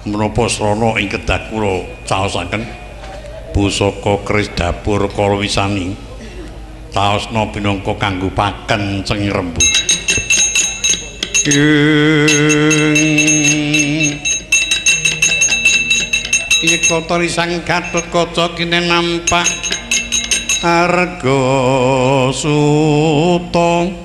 menapa srana ing kedah kula caosaken pusaka keris dapur kala wisani taosna pinangka kanggo paken cenging rembug iki kotori sang Gatotkaca kene nampak arga suta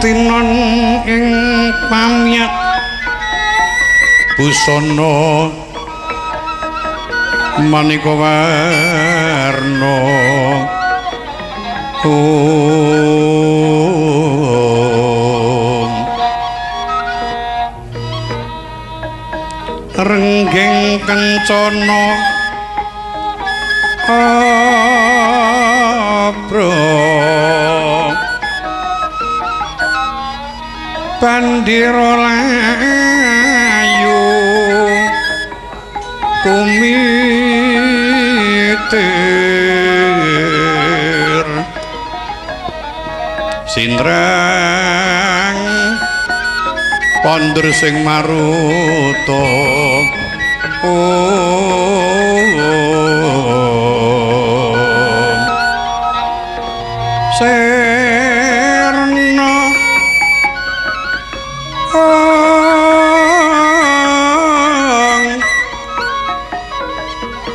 Tinon ing pamiyat busana maneka warna renggeng kencana abro bandira layu kumitir sindrang pandur sing maruta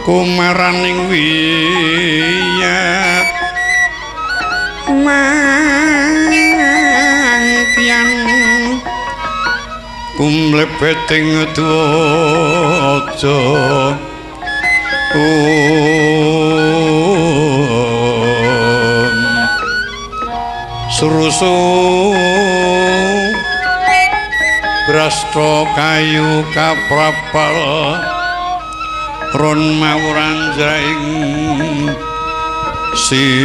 kumaraning wiyat mangkian kumlebeting dwaja surusu brastra kayu kaprapal ron mawuran jaing siti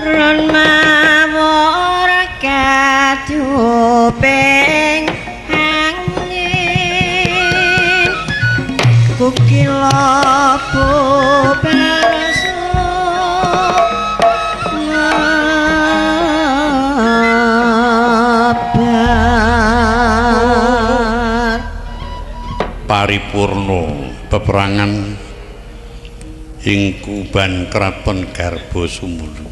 ron mawur kaduping angin kukila bubarsu paripurna peperangan ing kuban Kraton Garbasumula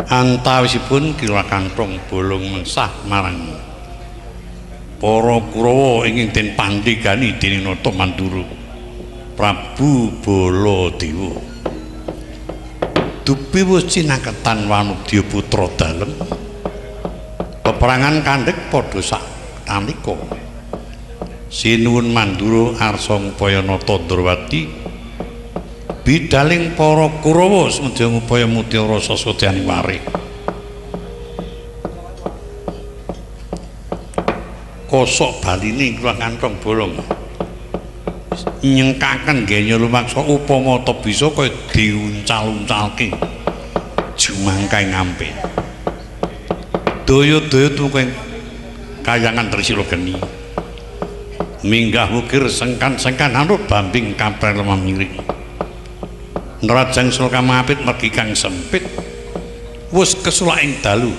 antawisipun Kira Kanthong bolong mengsah marang para Kurawa ingkang den pandhegani dening Nata Mandura Prabu Baladewa dupi wis cinangketan Wanudya putra dalem peperangan kandhek padha sak nalika sinuwun Mandura arsa ngupaya nata Ndrawati bidaling para Kurawa semedya ngupaya Mutiara Sasodyaning Warik kosok baline Kira Kanthong bolong nyengkaken genya lumaksa upama ta bisa kaya diuncal-uncalke jumangkae ngampe daya-daya tumeka kayangan Trisila Geni minggah wukir sengkan-sengkan anut bambing kaprel mamiring nerajang sulka mapit mergi kang sempit wis kesulak ing dalu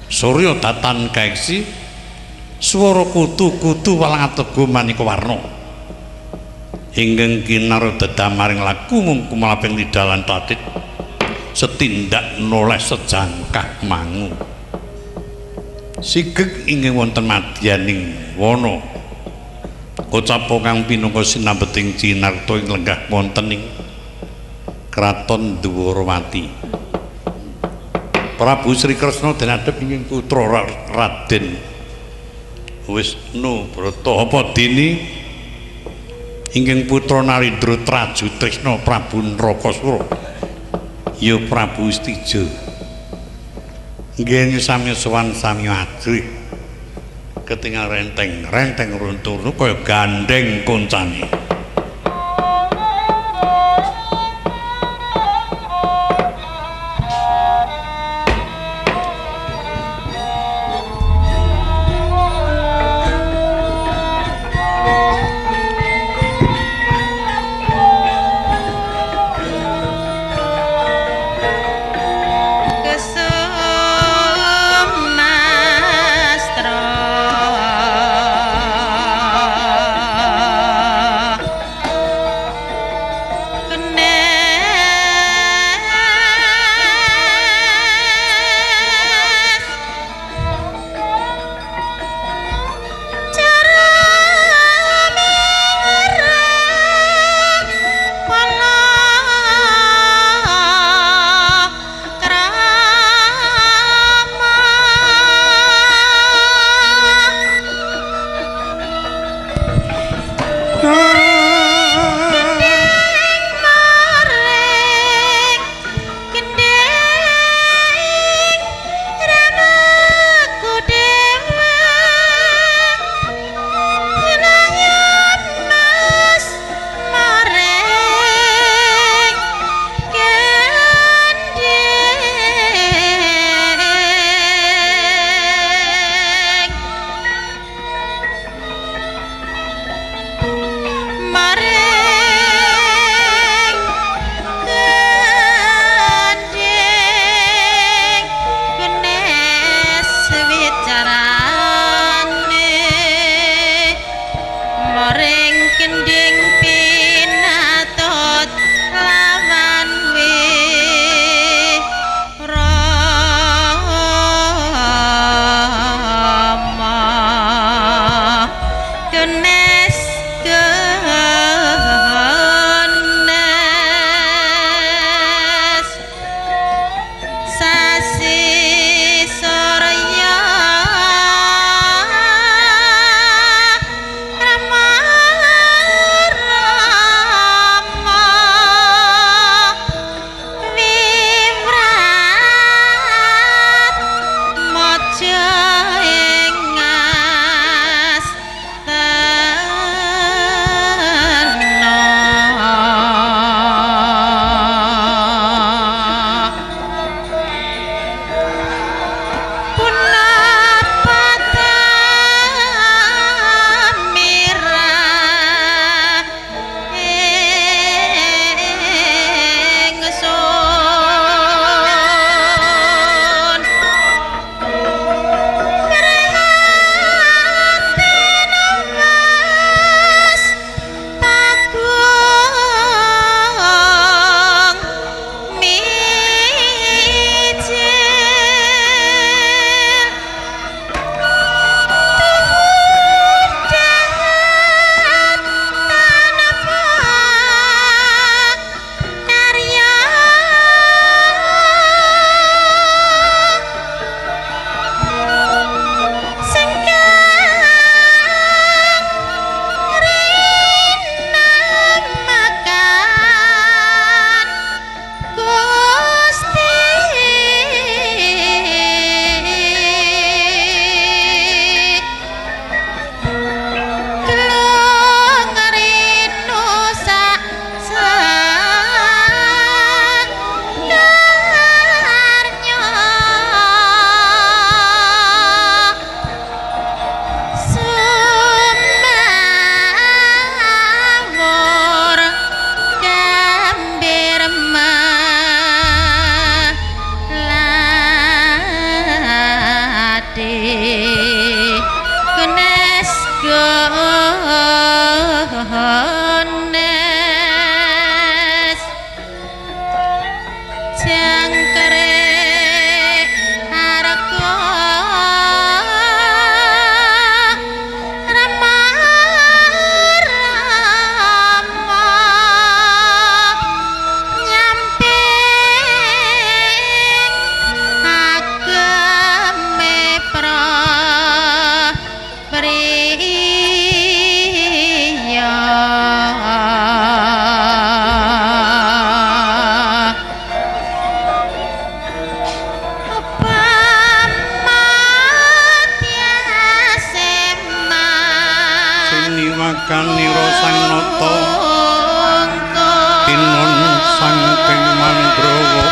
Surya datan kaeksi swara kutu-kutu walatega manika warna ingkang kinar dedamaring laku ngkumaping lidalan tatit setindak noleh sejangkah mangu sigeg inggih wonten madyaning wana kocapa kang pinangka sinambeting cinarta ing lenggah wonten ing kraton Dwarawati Prabu Sri Kresna dinadhep inggih putra Raden Wisnu Brata apa dene inggih putra Narendra Traju Trisna Prabu Nrakasura ya Prabu Stija nggih sami sowan sami ajrih ketingal renteng runtur kaya gandeng koncane makanira sang nata tinun saking mandrawa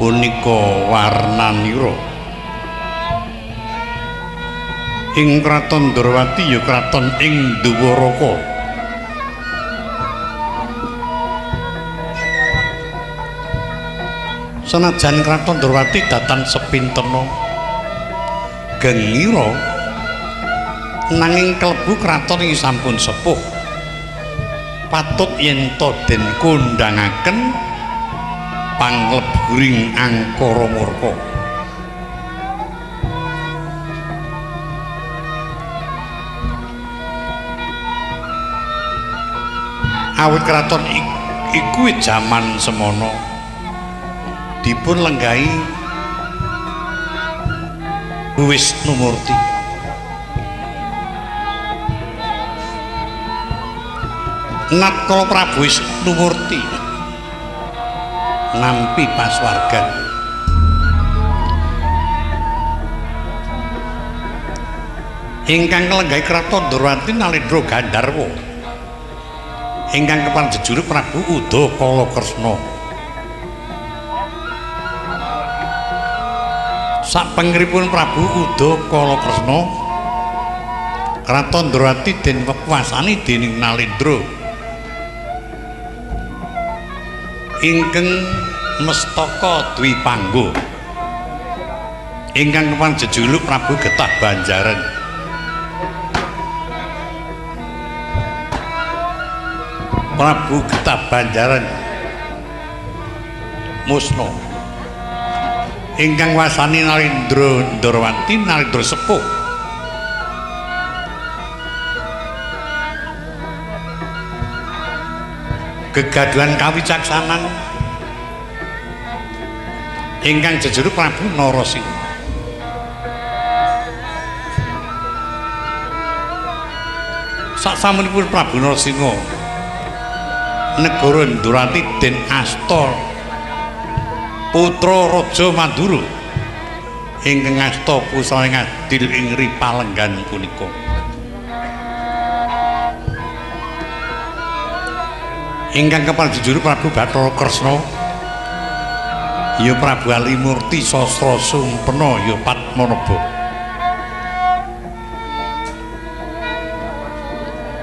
punika warnanira ing kraton Ndrawati ya kraton ing Dwaraka senajan kraton Ndrawati datan sepintena gengira nanging klebu kraton iki sampun sepuh patut yen to den kondangaken pangleburing angkara murka awit kraton iku jaman semana dipun lenggahi Wisnumurti natkala Prabu Wisnumurti nampi paswargan ingkang kelenggahi kraton Ndrawati Nalendra Gandharwa ingkang kepanjejuluk Prabu Udakala Kresna sapengripun Prabu Udakala Kresna kraton Ndrawati den wekuasani dening Nalendra ingkang mestaka Dwipangga ingkang kepanjejuluk Prabu Getah Banjaran Prabu Getah Banjaran musna ingkang wasani Nalendra Ndrawati Nalendra sepuh kegaduhan kawicaksanan ingkang jejuluk Prabu Narasingha sasampunipun Prabu Narasingha negara Ndrawati den asta putra Raja Mandura ingkang asta pusaring adil ing Ripalenggan punika ingkang kepanjejuluk Prabu Bathara Kresna ya Prabu Alimurti Sastra Sumpena ya Padmanaba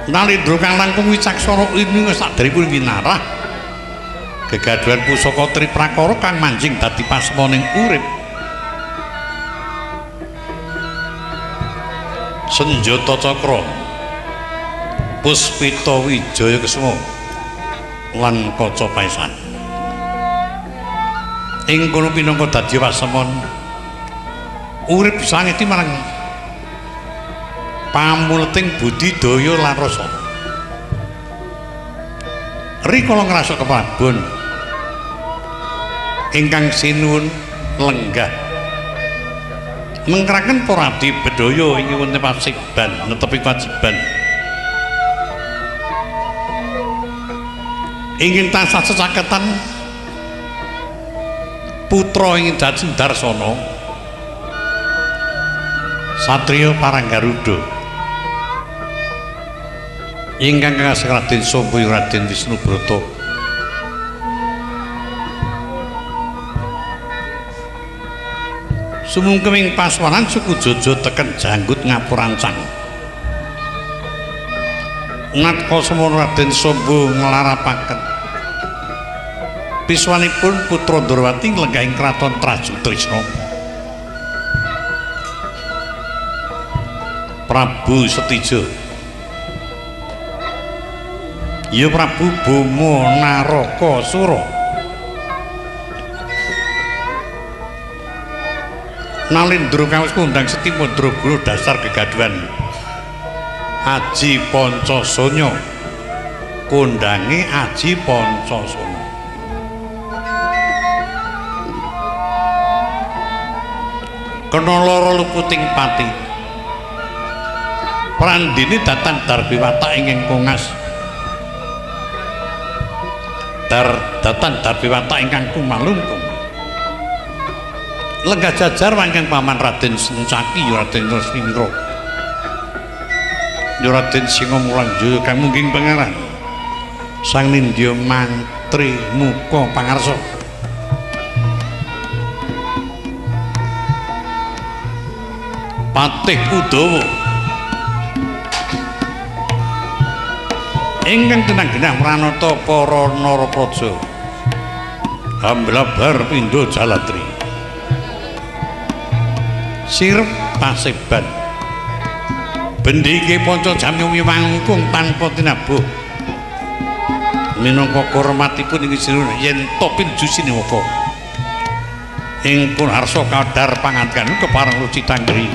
Nalendra kang langkung wicaksana ini saderengipun winarah gegaduhan pusaka Triprakara kang manjing dadi pasmaning urip Senjata Cakra Puspita Wijaya Kesuma lan Kaca Paisan ing kono pinangka dadi wasemon urip sangeti marang pamuleting budidaya lan rasa rikala ngrasa keprabon ingkang sinuwun lenggah mengkraken para abdi bedaya ing wonten pasiban netepi kewajiban ingin tansah secaketan putra ingin dadi Darsana satriya Paranggaruda ingkang kangmasih Raden Samba Raden Wisnubrata sumungkeming paswanan suku Jaja teken janggut ngapurancang Natka semana Raden Samba nglarapaken piswanipun putra Ndrawati nglenggahing kraton Trajutrisna Prabu Setija Ya Prabu Bama Narakasura. Nalendra kawis kondang Seti Mandraguna dasar kegaduhan Aji Pancasanya. Kondange Aji Pancasanya. Kena lara luputing pati. Prandini datan Darbi Watak ingkang kongas. Datan Darbi Watak ingkang kumalungkung. Lenggah jajar wangkang paman Raden Sencaki Raden Rasmindra. Raden Singomulang Jaya kang mungging pangeran. Sang Nindya mantri muka pangarsa. Patih Udawa ingkang tenang genah Pranata para Narapraja. Hamblabar pindha Jalatri. Sirep paseban bendhike panca jamyumi wangkung tanpa tinabuh minangka kurmatipun ing sinun yen topin jusine apa ing pun harsa kadar pangandikan kepareng ruci tanggri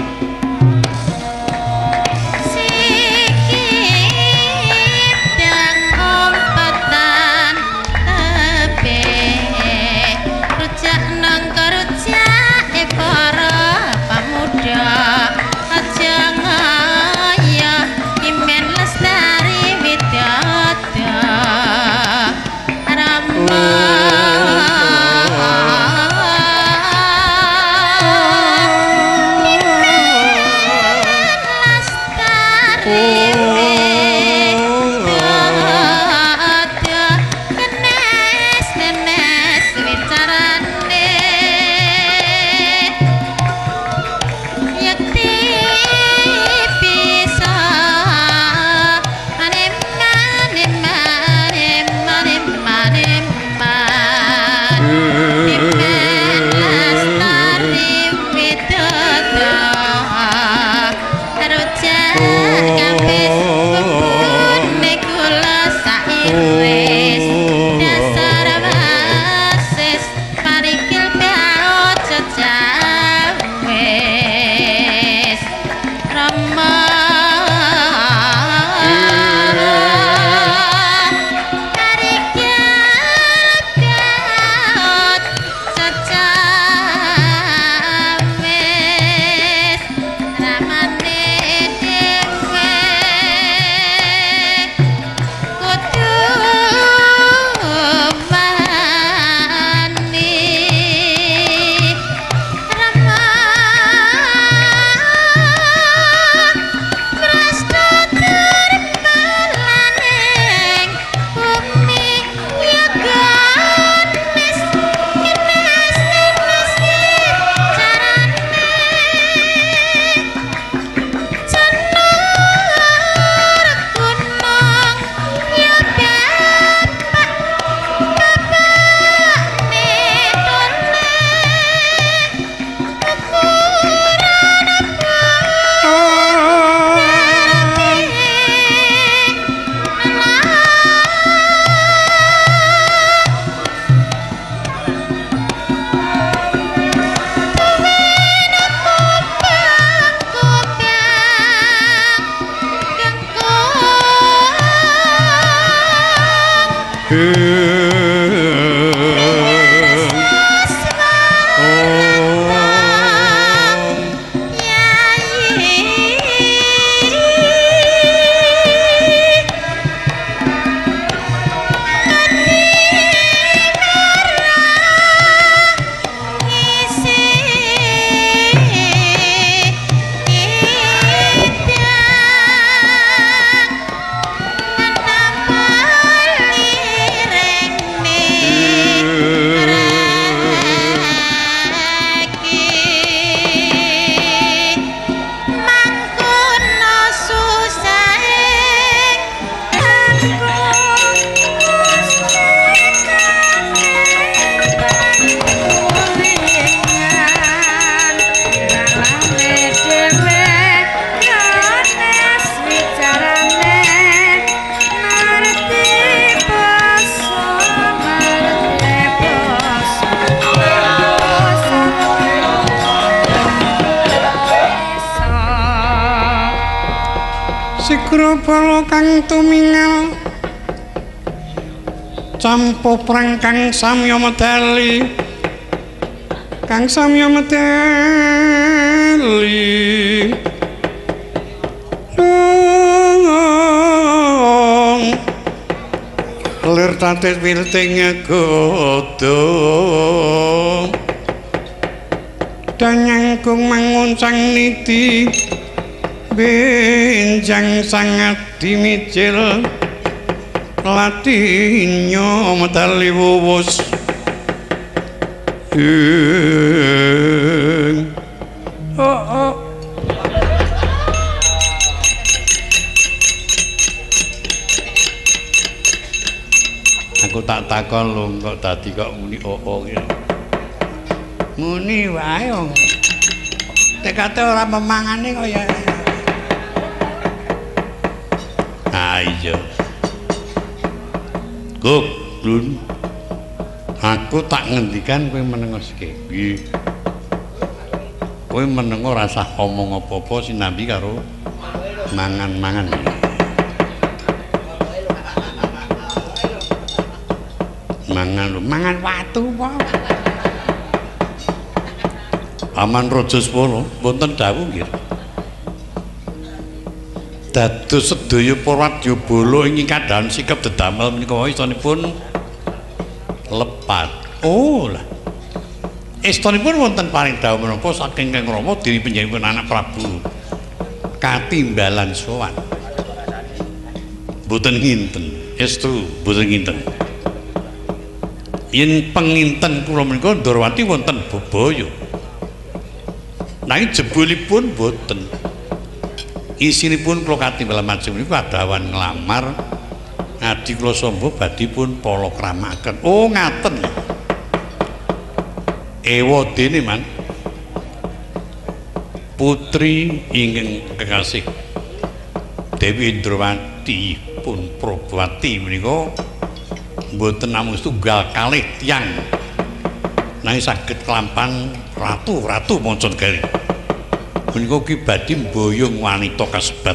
bala kang tumingal campuh perang kang samya medali lir tatis wilting godhong danyangkung manguncang niti benjang sangat dimicil latinyo medali wuwus oh aku tak takon lho kok dadi kok muni oh iki muni wae wong tekate ora memangane kaya iya Guk Lun aku tak ngendikan kowe menengo sikeki kowe menengo rasa omong apa-apa sinambi karo mangan-mangan mangan watu apa Aman Raja Swara wonten dawuh nggih dados sedaya para wadyabala ing kadhahan sikap dedamel menika istanipun lepat. Oh lah. Istanipun wonten paring dawuh menapa saking Kang Rama diri panjenenganipun anak Prabu Katimbalan sowan. Boten nginten, estu boten nginten. Yen penginten kula menika Ndrawati wonten bebaya. Nanging jebulipun boten. Isinipun kula Katimbalan Majeng niku adawan nglamar adi kula Samba badhe pun palakramaken. Oh ngaten. Ewa dene man putri ingkang kekasih Dewi Indrawati pun Probati menika mboten namung setunggal kalih tiyang nanging saged kelampan ratu-ratu Mancanegari. Menika ki badhe mboyong wanita kasebat.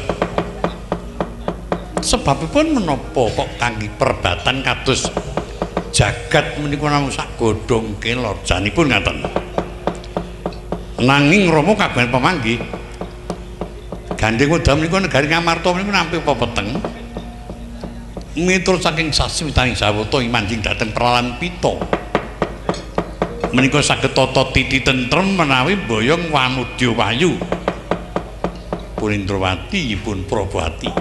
Sebabipun menapa kok kangge perbatan kados jagat menika namung sak godhong kelor janipun ngaten. Nanging Rama kagungan pamanggih. Gandeng wedam menika negari Ngamarta menika nampi pepeteng. Miturut saking sasmitaning sawata imanjing dhateng Pralan Pita. Menika saged tata titi tentrem menawi boyong wanudya wayu. Pun Indrawati pun Probati.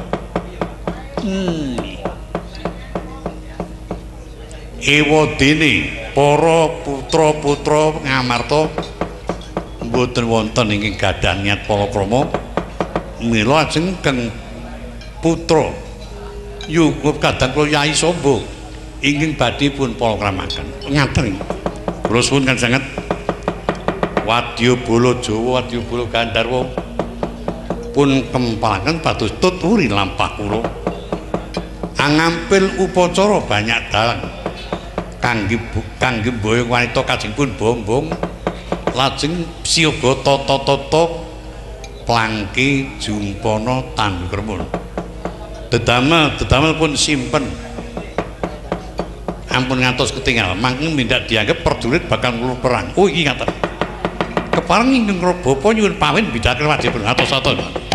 Ewa dene para putra-putra Ngamarta mboten wonten ingkang gadhah niat palakrama mila ajeng keng putra yukup kadang kula Yai Samba ingkang badhe pun palakramaken. Ngaten. Kula suwun kan sanget Wadyabala Jawa, Wadyabala Gandharwa pun kempalaken pados tuturi lampah kula. Angampil upacara banyak dalang kangge boyong wanita kajengipun bombong lajeng siyaga tata-tata plangke jumpana tandukremul. Dedamel pun simpen ampun ngantos ketinggal mangke mindak dianggep prajurit bakal ngulur perang. Oh iki ngaten. Kepareng ingkang Bapa nyuwun pawin bidhaken wajibipun atos-atos.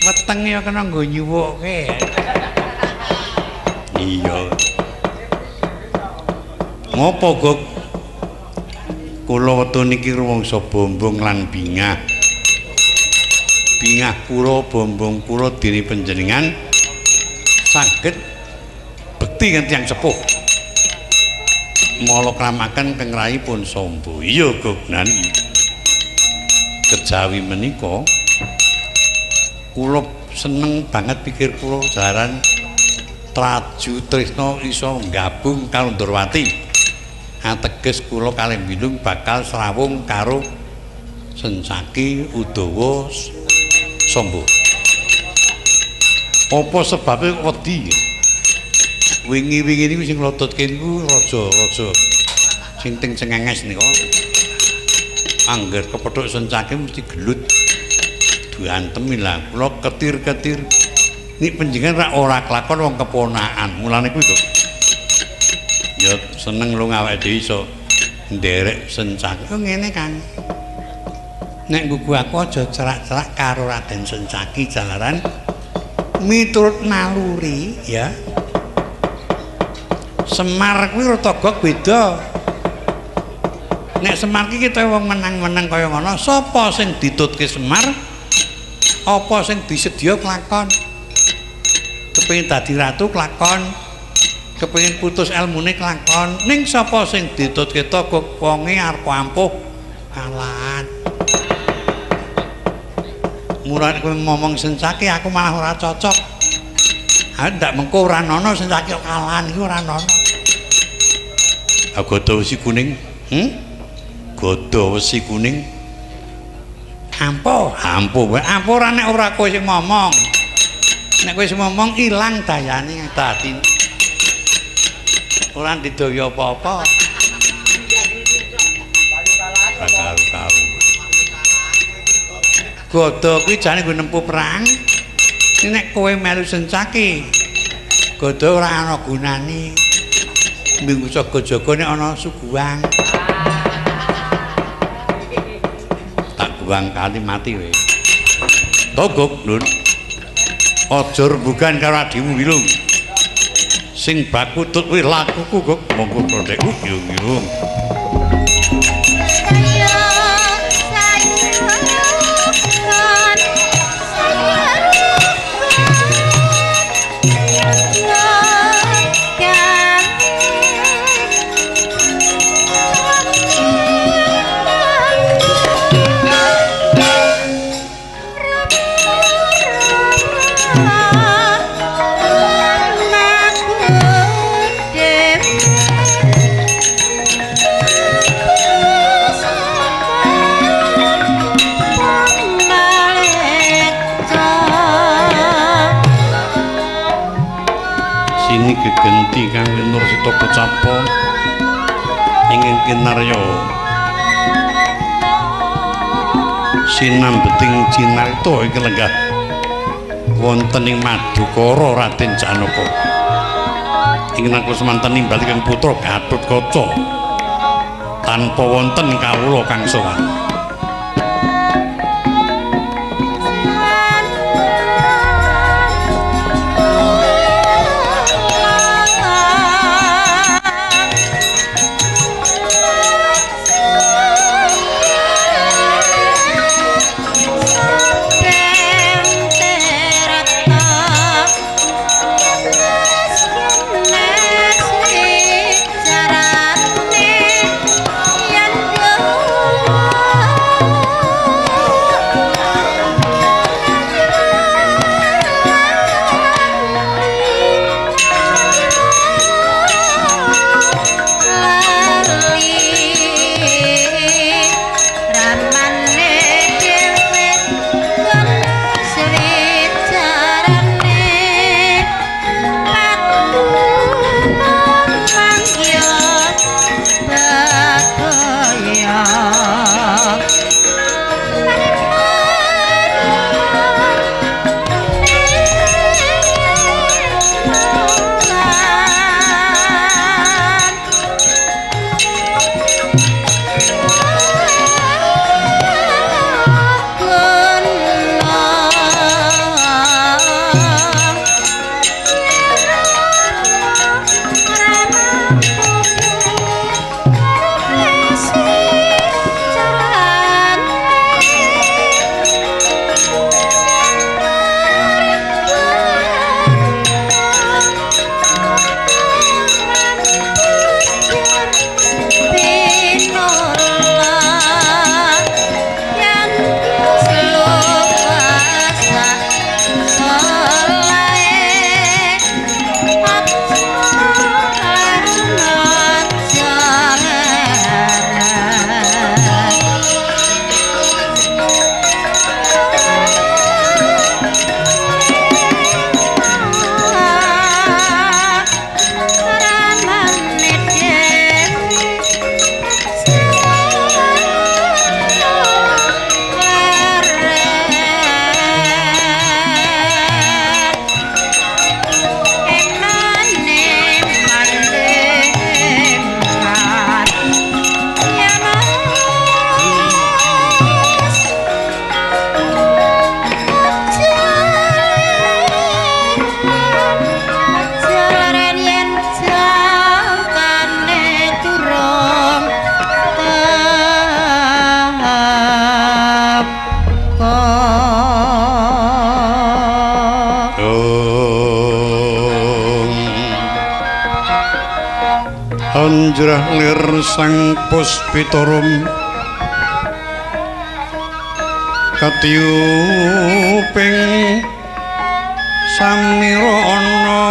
Wetenge kena nggo nyuwuke. Iya. Ngopo, Guk? Kula wektu niki rumangsa bombong lan bingah. bingah kula bombong kula diri panjenengan saged bekti kan tiyang sepuh mala kramaken keng rai pun sombo iya Gognan kejawi menika kula seneng banget pikir kula jalaran Traju Trisna iso gabung karo Ndorowati ateges kula kalih Bilung bakal srawung karo Sencaki Udawa Samba apa sebabe wedi wingi-wingi niku sing nglototke niku raja-raja sing teng cengenges nika angger kepethuk Sencaki mesti gelut duantem lha kula ketir-ketir nek panjenengan ora kelakon wong keponakan mulane kuwi kok ya seneng lu awake dhewe iso nderek Sencaki kok ngene Kang nek gugu aku aja cerak-cerak karo Raden Sencaki jalaran miturut naluri ya Semar kuwi rada beda nek Semar ki kita wong menang-menang kaya ngono sapa sing ditutke Semar apa sing disedya kelakon kepengin dadi ratu kelakon kepengin putus elmune kelakon ning sapa sing ditutke Togog wonge arep ampuh kalah mulane kowe ngomong Sencaki aku malah ora cocok. Ah ndak mengko ora ana Sencaki kalah iki ora ana. Goda wesi kuning. Goda wesi kuning. Ampuh wae. Ampuh ora nek ora kowe sing ngomong. Nek kowe sing ngomong ilang dayane dadi. Ora didaya apa-apa. Karu-karu. Goda kuwi jane nggo nempuh perang. Nek kowe melu Sencaki, goda ora ana gunane. Minggu jaga-jaga nek ana suguhang. Tak buang kali mati kowe. Togog, Lur. Aja rembugan karo adimu Wilung. Sing bakutut kuwi lakuku kok monggo prodekku yung-yung. Gegenti kang Nur Sita Kecapa ingin kinarya sinambeting cinarita iki lenggah wonten ing Madukara Raden Janaka ingin aku semanten nimbali kang putra Gatotkaca tanpa wonten kawula kang sowan panjrah lir sang puspitorum katiuping samira ana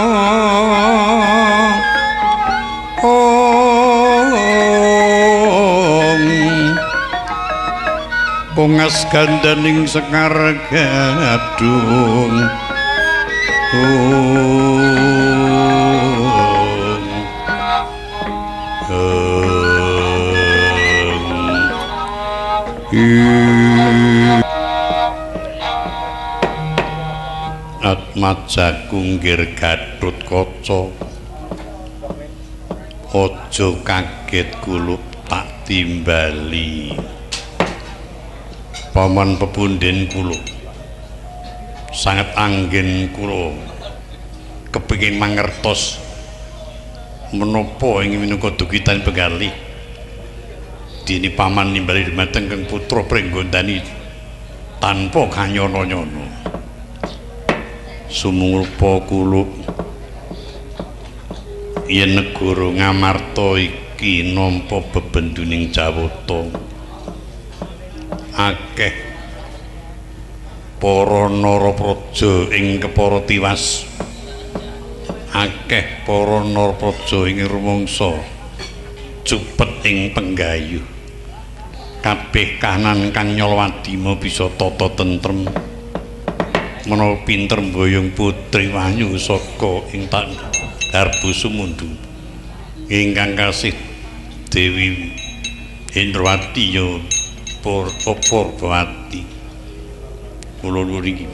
pongas gandaning sekar gadung Atmaja kunggir Gatut Kaca aja kaget kulup tak timbali paman pepunden kula sangat anggen kula kepengin mangertos menapa ing minangka dugitan begali dene paman nimbali dumateng kang putra pringgondani tanpa kanyana-nyana sumurpa kulup yen negara Ngamarta iki nampa bebenduning Jawata akeh para narapraja ing kepara tiwas akeh para narapraja ing rumangsa cupet ing penggayuh kabeh kahanan kang nyolwadima bisa tata tentrem menawa pinter mboyong putri Wanyu saka ing Garba Sumundu ingkang kasih Dewi Indrawati ya Purbawati kula niki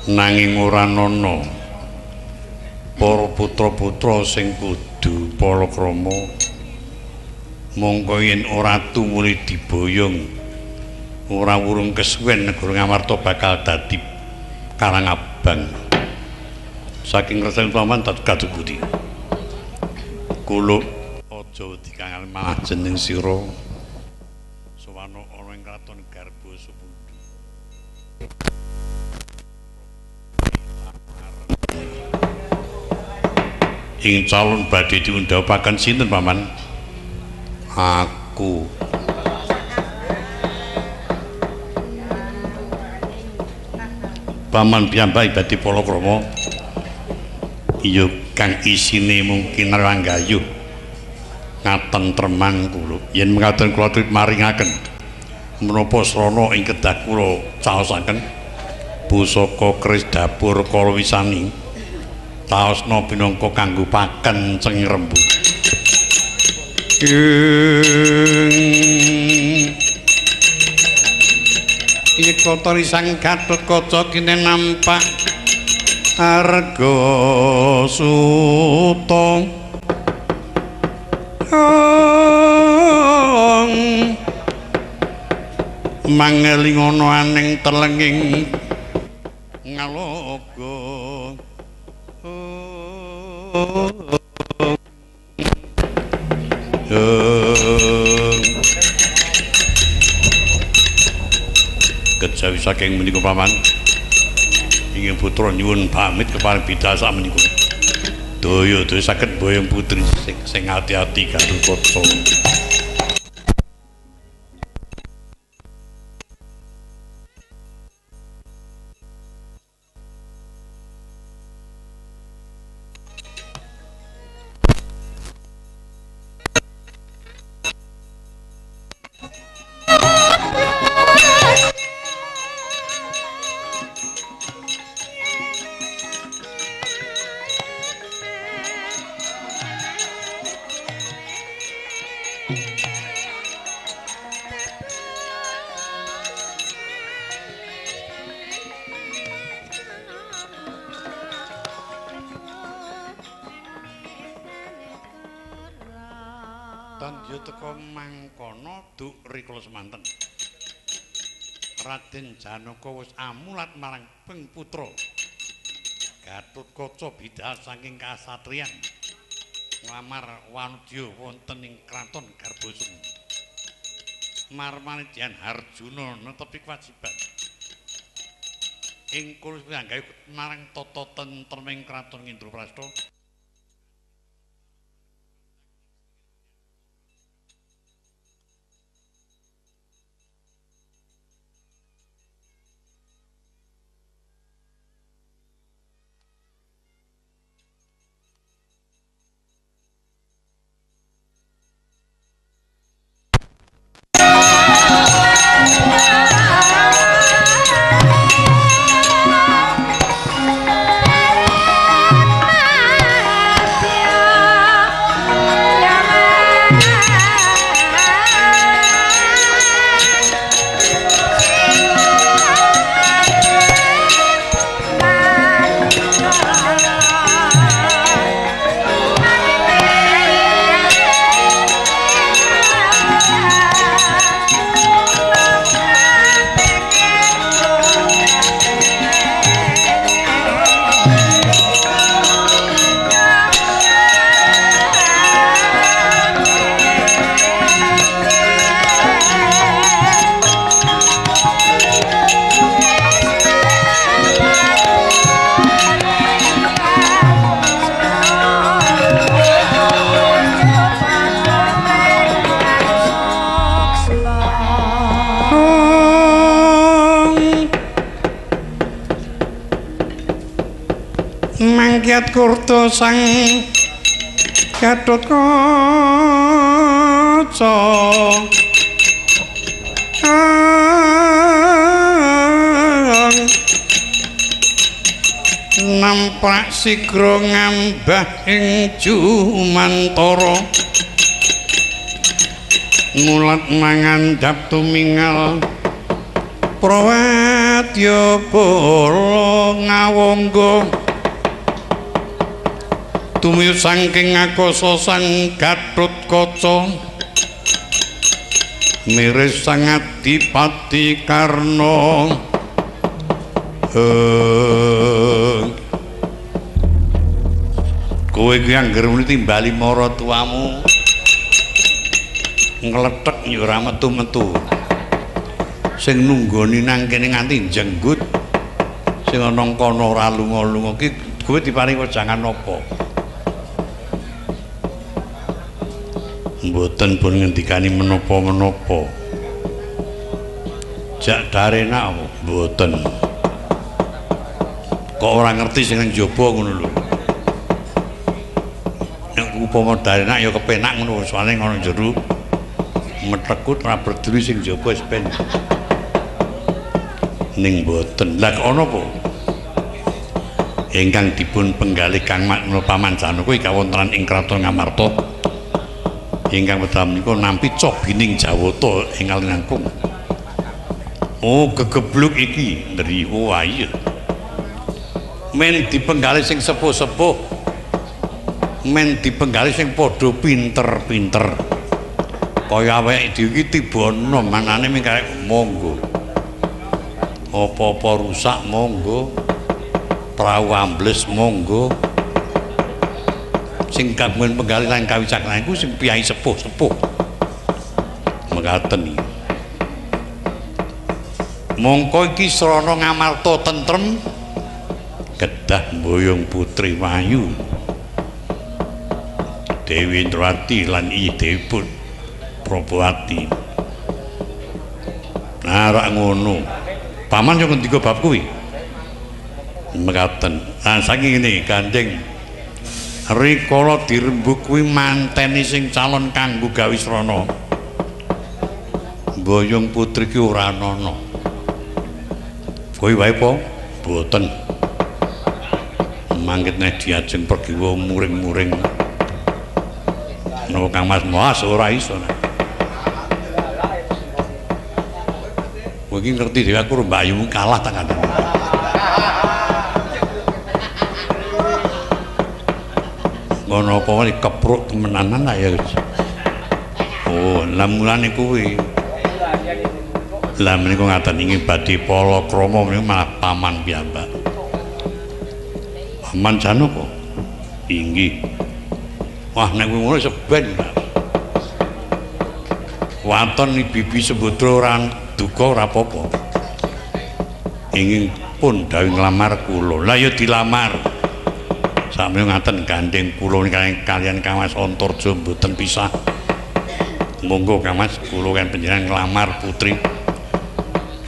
nanging ora ana para putra-putra sing kudu palakrama mongko yen ora tumuli diboyong ora wurung kesuwen negara Ngamarta bakal dadi Karangabang saking resan paman kados pundi kula aja wedi kang malah jeneng sira sowana ana ing kraton Garba Sumundu ing calon badhe diundhapaken sinten paman aku paman piyambak badhe palakrama iya kang isine mungkin ranggayuh ngatentreman kula yen mekaten kula maringaken menapa srana ing kedah kula caosaken pusaka keris dapur kalawisani taosna pinangka kanggo paken cenging rembu Ika Tarisang Gatut Kaca kene nampak Arga Suta mangeling ana aning telenging ngaloga kejawi saking menika paman ingin putra nyuwun pamit kepareng bidhal sak menika daya saged boyong putri sing ati-ati Gatut Kaca Tandya teka mangkono duk rikala semanten Raden Janaka wis amulat marang peng putra Gatut Kaca bidhal saking kasatriyan nglamar Wanudya wonten ing kraton Garba Sumundu Marmanidyan Harjuna netepi kewajiban ing kula pinanggih marang tata tentreming kraton Indraprastha mangkiat kurta sang Gatotkaca nampak sigra ngambah ing Jumantara mulat mangandhap tumingal Prawadyabala ngawangga tumiyu saking akasa sang Gatotkaca miris sang Adipati Karna kowe iki angger muni timbali maratuwamu ngletek ya ora metu-metu sing nunggoni nang kene nganti jenggut sing ana kono ora lunga-lunga ki kowe diparingi wejangan apa mboten pun ngendikani menapa-menapa jak darena apa mboten kok ora ngerti sing nang jaba ngono lho nek upama darena ya kepenak ngono soalé ngono jero metekut ora berdiri sing jaba wis ben ning mboten lha kok ana apa ingkang dipun penggalih Kang Paman Janaka kuwi kawontenan ing Kraton Ngamarta ingkang wedal menika nampi cobining Jawata ing Kalinangkung. Oh gegebluk iki ndri wah iya men dipenggalih sing sepuh-sepuh men dipenggalih sing padha pinter-pinter kaya awake dhewe iki tibana manane ming karek monggo apa-apa rusak monggo prau ambles monggo sing kagungan penggalih lan kawicaksanan iku sing piyai sepuh-sepuh mekaten iki mongko iki srana ngamarta tentrem kedah mboyong putri Wayu Dewi Indrawati lan idhepun Prabawati nah rak ngono paman yo ngendika bab kuwi mekaten lan saking ngene gandeng rikala dirembug kuwi manteni sing calon kanggo gawe srana mboyong putri ki ora ana kowe wae po boten mangket nek diajeng pergi wae muring-muring no Kang Mas Mas ora iso kowe iki ngerti dhewe aku mbayumu kalah ta kan ngono apa wae kepruk temenanan ya oh lah mulane kuwi lah menika ngaten ingin badhe palakrama menika malah paman piyambak Paman Janaka inggih wah nek ngono seben waton bibi Sembadra ora duka ora apa-apa ingin pun dawuh nglamar kula lah ya dilamar sami ngaten gandeng kula kaliyan Kang Mas Antarja mboten pisah monggo Kang Mas kula kan panjenengan nglamar putri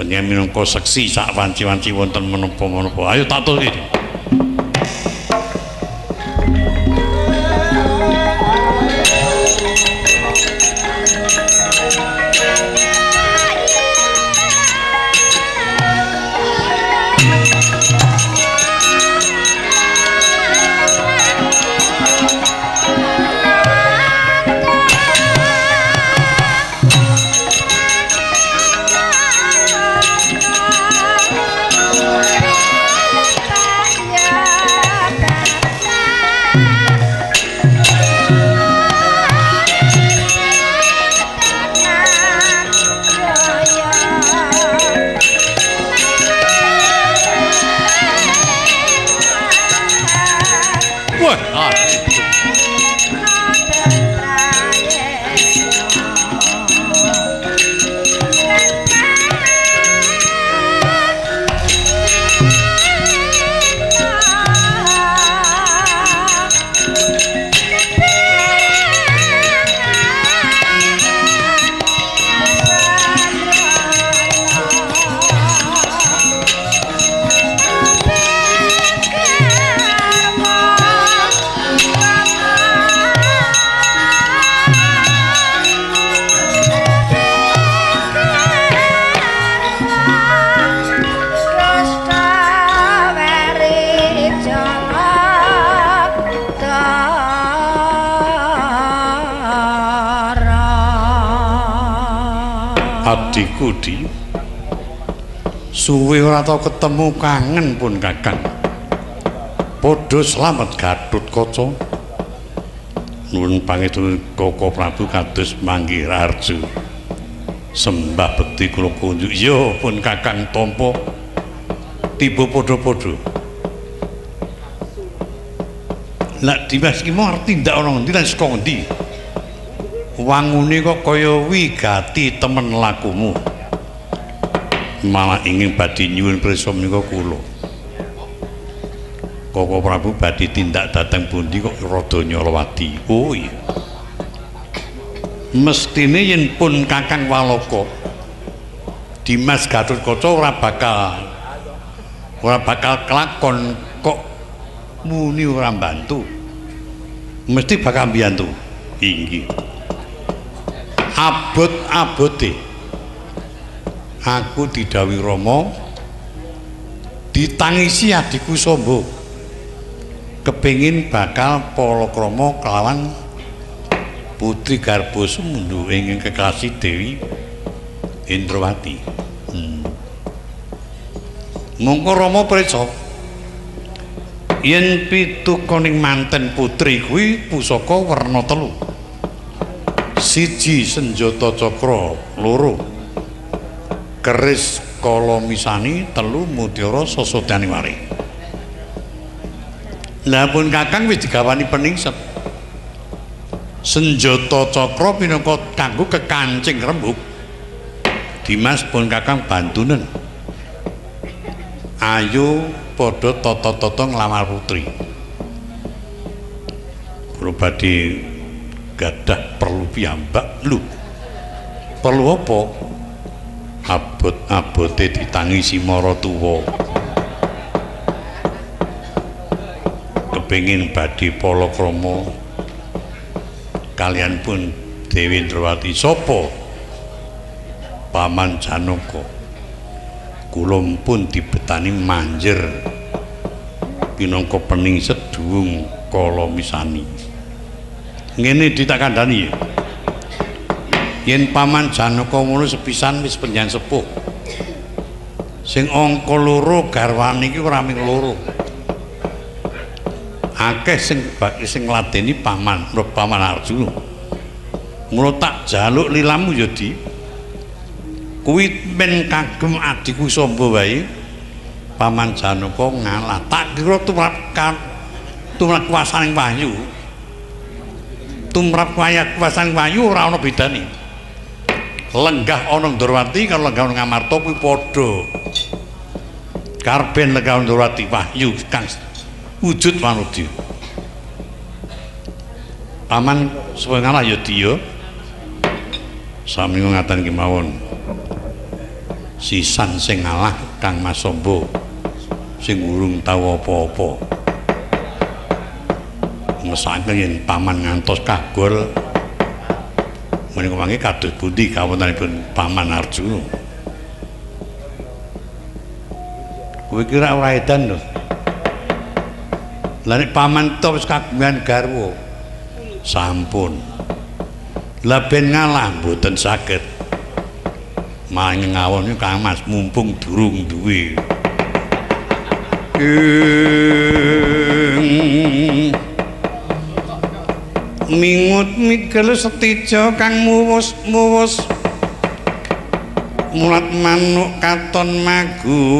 panjenengan minangka seksi sak wanci-wanci wonten menapa-menapa ayo tak tulke Adikku Di suwe ora tau ketemu kangen pun Kakang. Padha slamet Gatotkaca. Nuwun pangidun Koko Prabu kados manggih Raharja. Sembah bekti kula kunjuk. Ya pun Kakang tampa tiba padha-padha. Lah Dimas iki ngerti ndak ana ngendi lan saka ngendi? Wangune kok kaya wigati temen lakumu. Malah ingin badhe nyuwun prisa menika kula. Koko Prabu badhe tindak dhateng pundi kok rada nyolowati. Oh iya. Mestine yen pun Kakang Waloka Dimas Gatotkaca ora bakal kelakon kok muni ora mbantu. Mesti bakal mbiyantu. Inggih. Abot-abote aku didhawuhi Rama ditangisi adikku Samba kepingin bakal palakrama kelawan putri Garbasumundha ingkang kekasih Dewi Indrawati. Mongko Rama prisa yen pitukoning manten putri kuwi pusaka werna 3. Siji senjata cakra, 2 keris kala misani, 3 mutiara sasodane wari. Lah pun Kakang wis digawani peningset. Senjata cakra pinangka kanggo kekancing rembug. Dimas pun Kakang bantunen. Ayo padha tata-tata nglamar putri. Kula badhe gadah perlu piyambak. Lho perlu apa? Abot-abote ditangisi maratuwa kepingin badhe palakrama kalian pun Dewi Indrawati. Sapa? Paman Janaka. Kula pun dibetani manjer pinangka peningset duwung kala misani. Ngene ditak kandhani yen Paman Janaka ngono sepisan wis penjan sepuh sing angka 2 garwane iki ora mung 2 akeh sing ngladeni Paman Arjuna. Mula tak jaluk lilamu ya Di kuwi men kagem adikku Samba wae Paman Janaka ngalah tak kira tumrap kuwasaning wahyu. Tumrap kuwasaning wahyu ora ana bedane. Lenggah ana Ndrawati karo lenggah ana Ngamarta kuwi padha. Karben lenggah Ndrawati wahyu kang wujud manungsa. Paman supaya ngalah ya Di ya. Sami ngaten iki mawon. Sisan sing ngalah Kang Mas Samba sing urung tau apa-apa. Ngesake yen Paman ngantos kagol menika mangke kados pundi kawontenipun Paman Arjuna. Kuwi kira ora edan lho. Lah nek Paman to wis kagungan garwa sampun. Lah ben ngalah mboten saged. Malah ngawon Kang Mas mumpung durung duwe. Mingut mikil setija kang muwus mulat manuk katon magulingan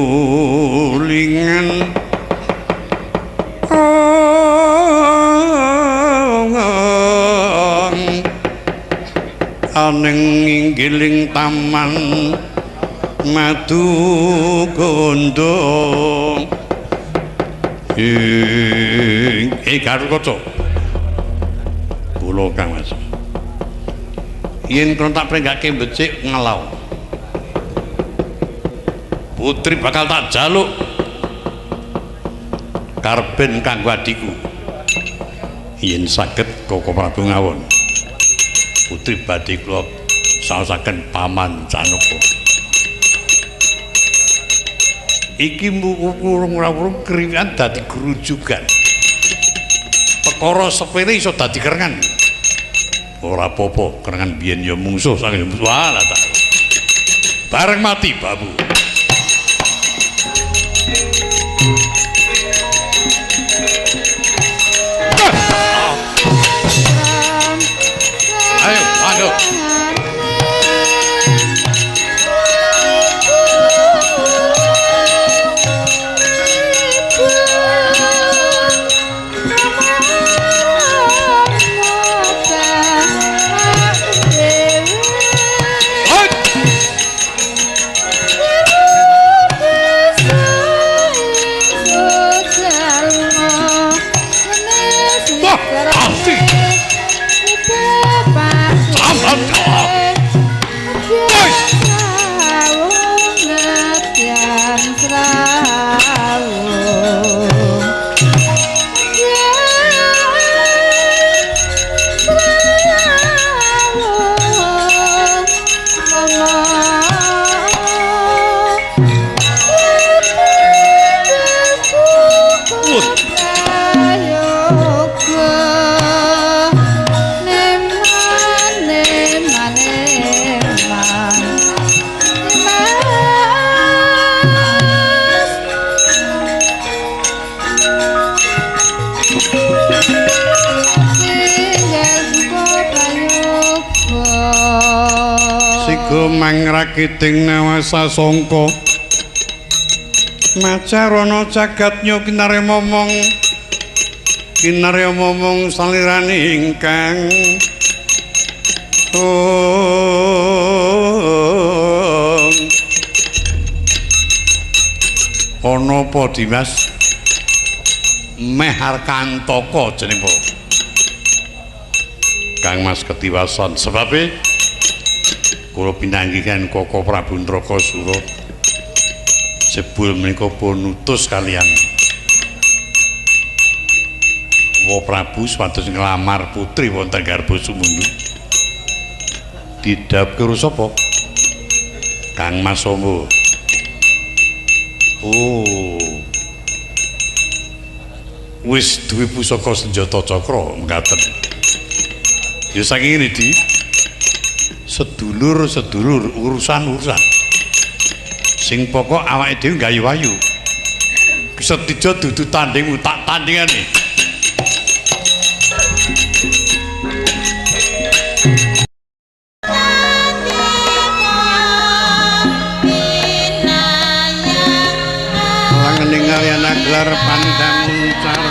aning inggiling taman madu gondong Gatotkaca kula Kang Mas yen krontak prenggake becik ngelau putri bakal tak jaluk karben kanggo adikku yen saged Koko Prabu ngawon putri badhe kula saosaken Paman Janaka iki murung-murung kriwian dadi grujugan perkara sepele iso dadi kerengan ora apa-apa kerengan biyen ya mungsuh saking walah ta bareng mati babu. Ayo, aduh. Mangrakiting nawasa sangka macarana jagatnya kinarya momong salirane ingkang ana apa Dimas meh Arkantaka jeneng po Kang Mas ketiwasan sebabe kula pinanggihan Koko Prabu Ndrakasura jebul menika pun nutus kalian Wa Prabu supados nglamar putri wonten garba Sumundu didhawuhke karo sapa Kang Mas Samba. Oh wis duwe pusaka senjata cakra mekaten ya saking ngene di sedulur urusan sing pokok awake dhewe gayu-ayu setija dudu tanding tak tandingane langening kaliyan gelar pandang muncar